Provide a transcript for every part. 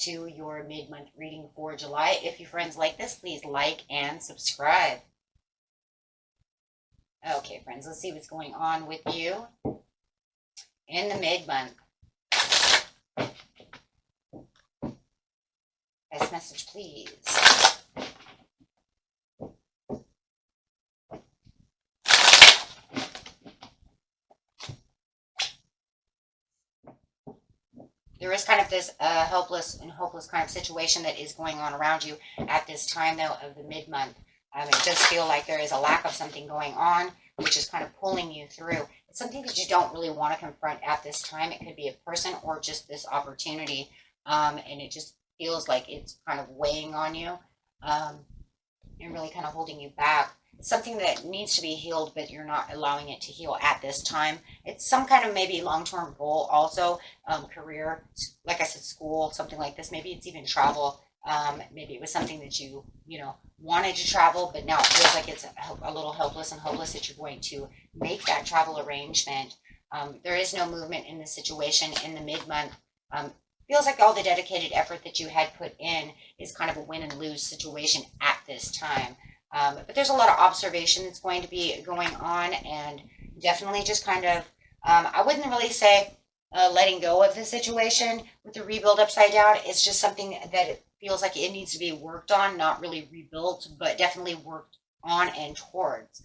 to your mid-month reading for July. If you friends like this, please like and subscribe. Okay, friends, let's see what's going on with you in the mid-month. Best message, please. There is kind of this helpless and hopeless kind of situation that is going on around you at this time, though, of the mid-month. It does feel like there is a lack of something going on, which is kind of pulling you through. It's something that you don't really want to confront at this time. It could be a person or just this opportunity, and it just feels like it's kind of weighing on you and really kind of holding you back. It's something that needs to be healed, but you're not allowing it to heal at this time. It's some kind of maybe long-term goal also, career, like I said, school, something like this. Maybe it's even travel. Maybe it was something that you wanted to travel, but now it feels like it's a little helpless and hopeless that you're going to make that travel arrangement. There is no movement in this situation in the mid-month. Feels like all the dedicated effort that you had put in is kind of a win and lose situation at this time. But there's a lot of observation that's going to be going on, and definitely just kind of, I wouldn't really say letting go of the situation with the rebuild upside down. It's just something that it feels like it needs to be worked on, not really rebuilt, but definitely worked on and towards.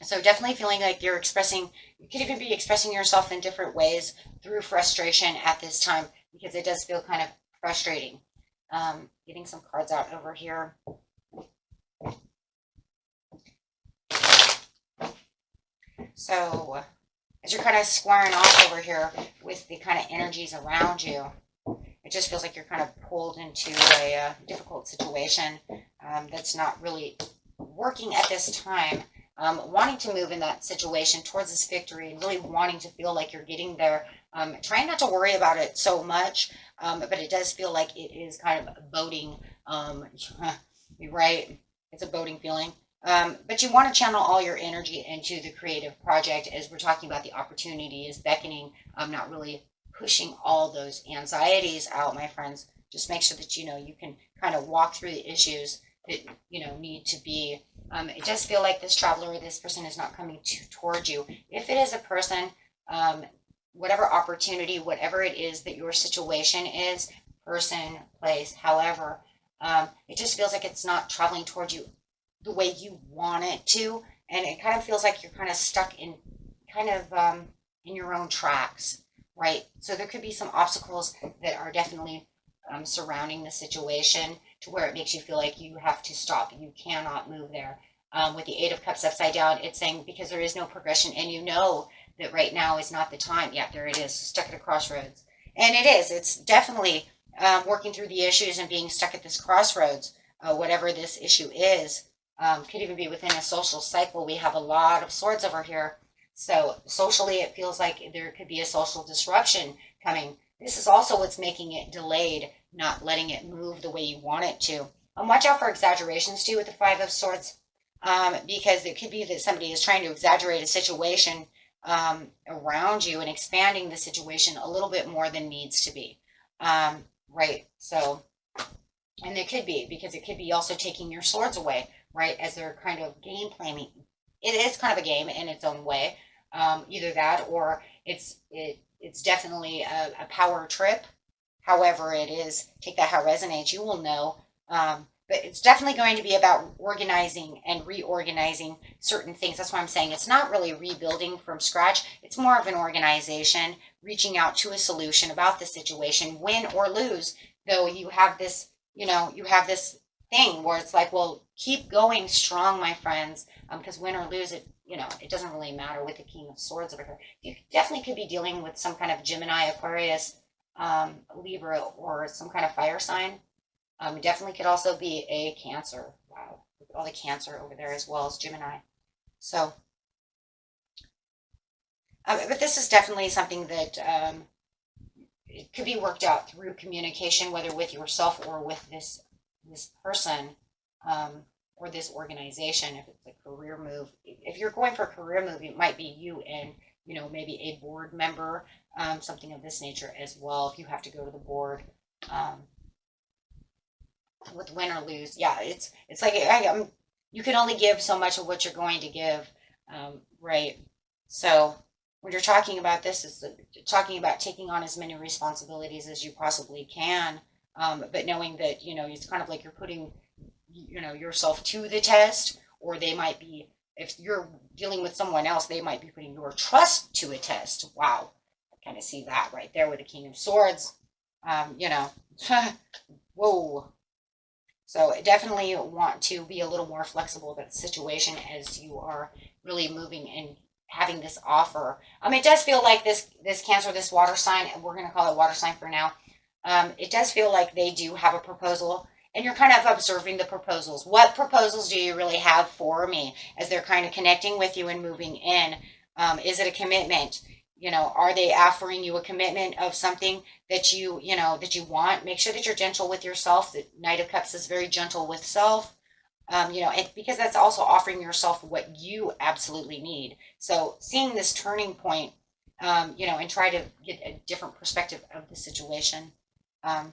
So definitely feeling like you could even be expressing yourself in different ways through frustration at this time, because it does feel kind of frustrating. Getting some cards out over here. So as you're kind of squaring off over here with the kind of energies around you, it just feels like you're kind of pulled into a difficult situation that's not really working at this time. Wanting to move in that situation towards this victory and really wanting to feel like you're getting there. Trying not to worry about it so much, but it does feel like it is kind of boating. You're right. It's a boating feeling. But you want to channel all your energy into the creative project, as we're talking about the opportunity is beckoning, not really pushing all those anxieties out, my friends. Just make sure that you can kind of walk through the issues that need to be. It does feel like this traveler or this person is not coming toward you. If it is a person, whatever opportunity, whatever it is that your situation is, person, place, however, it just feels like it's not traveling towards you the way you want it to, and it kind of feels like you're kind of stuck in in your own tracks, right? So there could be some obstacles that are definitely surrounding the situation to where it makes you feel like you have to stop. You cannot move there. With the Eight of Cups upside down, it's saying because there is no progression, and you know that right now is not the time. Yeah, there it is, stuck at a crossroads. And it is. It's definitely working through the issues and being stuck at this crossroads, whatever this issue is. Could even be within a social cycle. We have a lot of swords over here. So socially, it feels like there could be a social disruption coming. This is also what's making it delayed, not letting it move the way you want it to. Watch out for exaggerations too with the Five of Swords, because it could be that somebody is trying to exaggerate a situation around you and expanding the situation a little bit more than needs to be. Right. So, and it could be because it could be also taking your swords away, right? As they're kind of game playing. It is kind of a game in its own way. Either that or it's definitely a power trip. However it is, take that how it resonates, you will know. But it's definitely going to be about organizing and reorganizing certain things. That's why I'm saying it's not really rebuilding from scratch. It's more of an organization, reaching out to a solution about the situation, win or lose. Though you have this, you have this thing where it's like, well, keep going strong, my friends, because win or lose, it doesn't really matter with the King of Swords over here. You definitely could be dealing with some kind of Gemini, Aquarius, Libra, or some kind of fire sign. It definitely could also be a Cancer. Wow, all the Cancer over there as well as Gemini. So, but this is definitely something that it could be worked out through communication, whether with yourself or with this person, or this organization. If it's a career move, if you're going for a career move, it might be you and maybe a board member, something of this nature as well. If you have to go to the board, Um, with win or lose, yeah, it's like you can only give so much of what you're going to give, right? So when you're talking about this, it's talking about taking on as many responsibilities as you possibly can, but knowing that it's kind of like you're putting yourself to the test, or they might be, if you're dealing with someone else, they might be putting your trust to a test. Wow, I kind of see that right there with the King of Swords. You know, whoa. So definitely want to be a little more flexible about the situation as you are really moving and having this offer. It does feel like this Cancer, this water sign, and we're going to call it water sign for now. It does feel like they do have a proposal, and you're kind of observing the proposals. What proposals do you really have for me as they're kind of connecting with you and moving in? Is it a commitment? Are they offering you a commitment of something that that you want? Make sure that you're gentle with yourself. The Knight of Cups is very gentle with self. Because that's also offering yourself what you absolutely need. So seeing this turning point, and try to get a different perspective of the situation. Um,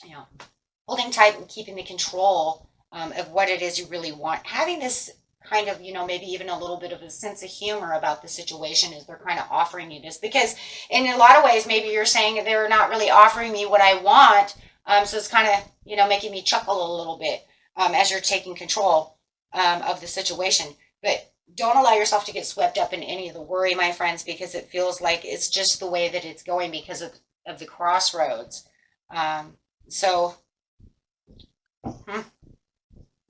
you know, Holding tight and keeping the control of what it is you really want. Having this kind of, maybe even a little bit of a sense of humor about the situation as they're kind of offering you this. Because in a lot of ways, maybe you're saying they're not really offering me what I want. So it's kind of, making me chuckle a little bit as you're taking control of the situation. But don't allow yourself to get swept up in any of the worry, my friends, because it feels like it's just the way that it's going because of the crossroads. So,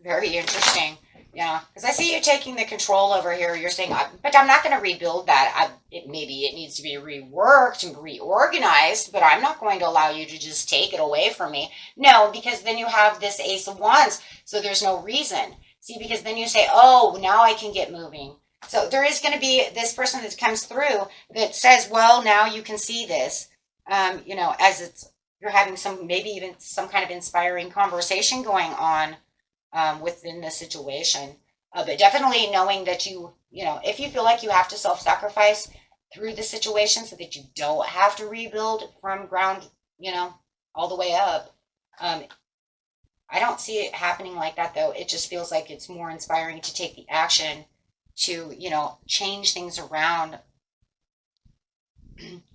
very interesting. Yeah, because I see you taking the control over here. You're saying, but I'm not going to rebuild that. Maybe it needs to be reworked and reorganized, but I'm not going to allow you to just take it away from me. No, because then you have this Ace of Wands, so there's no reason. See, because then you say, oh, now I can get moving. So there is going to be this person that comes through that says, well, now you can see this, as you're having maybe even some kind of inspiring conversation going on within the situation. But definitely knowing that if you feel like you have to self-sacrifice through the situation so that you don't have to rebuild from ground, all the way up. I don't see it happening like that, though. It just feels like it's more inspiring to take the action to, change things around.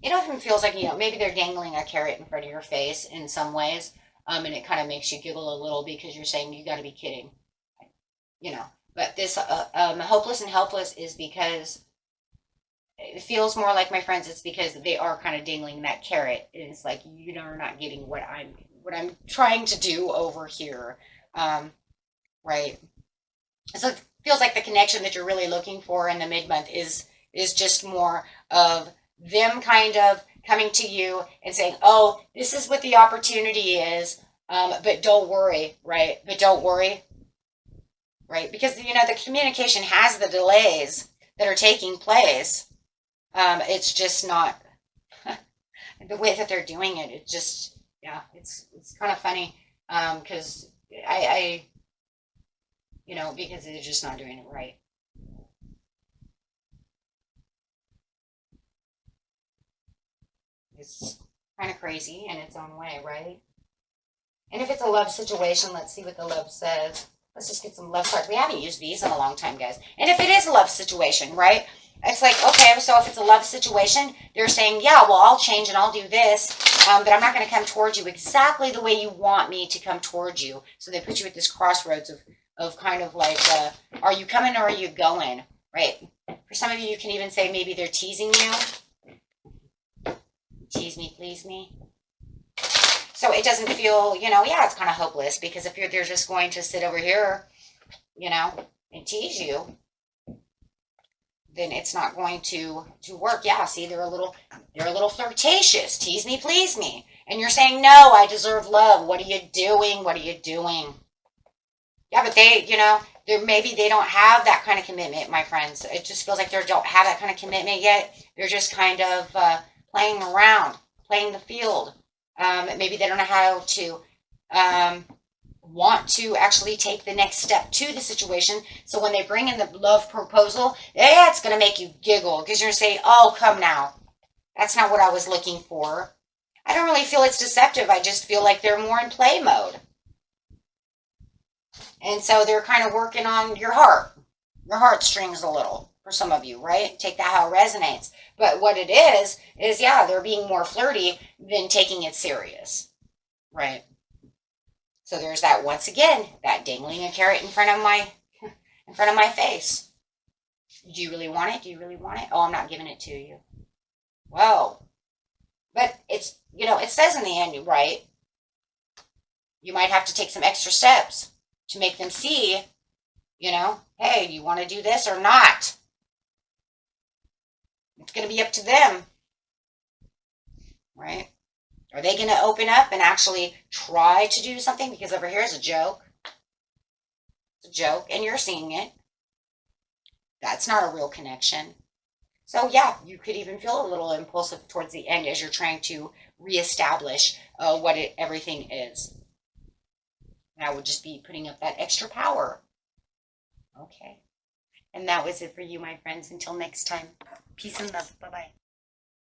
It often feels like, maybe they're dangling a carrot in front of your face in some ways. And it kind of makes you giggle a little because you're saying, you got to be kidding. But this hopeless and helpless is because it feels more like, my friends, it's because they are kind of dangling that carrot. And it's like, are not getting what I'm trying to do over here. Right. So it feels like the connection that you're really looking for in the mid-month is just more of them kind of coming to you and saying, oh, this is what the opportunity is, but don't worry, right? But don't worry, right? Because, the communication has the delays that are taking place. It's just not the way that they're doing it. It just, yeah, it's kind of funny because I because they're just not doing it right. It's kind of crazy in its own way, right? And if it's a love situation, let's see what the love says. Let's just get some love cards. We haven't used these in a long time, guys. And if it is a love situation, right? It's like, okay, so if it's a love situation, they're saying, yeah, well, I'll change and I'll do this, but I'm not going to come towards you exactly the way you want me to come towards you. So they put you at this crossroads of kind of like, are you coming or are you going, right? For some of you, you can even say maybe they're teasing you. Tease me, please me. So it doesn't feel, yeah, it's kind of hopeless because if they're just going to sit over here, and tease you, then it's not going to work. Yeah, see, they're a little flirtatious. Tease me, please me. And you're saying, no, I deserve love. What are you doing? What are you doing? Yeah, but maybe they don't have that kind of commitment, my friends. It just feels like they don't have that kind of commitment yet. They're just kind of playing around, playing the field. Maybe they don't know how to want to actually take the next step to the situation. So when they bring in the love proposal, yeah, it's going to make you giggle because you're going to say, oh, come now. That's not what I was looking for. I don't really feel it's deceptive. I just feel like they're more in play mode. And so they're kind of working on your heartstrings a little for some of you, right? Take that how it resonates. But what it is, yeah, they're being more flirty than taking it serious, right? So there's that, once again, that dangling a carrot in front of my face. Do you really want it? Do you really want it? Oh, I'm not giving it to you. Whoa. But it's, it says in the end, right? You might have to take some extra steps to make them see, hey, do you want to do this or not? It's going to be up to them, right? Are they going to open up and actually try to do something? Because over here is a joke. It's a joke, and you're seeing it. That's not a real connection. So yeah, you could even feel a little impulsive towards the end as you're trying to reestablish what everything is. And I would just be putting up that extra power. Okay. And that was it for you, my friends. Until next time, peace and love. Bye-bye.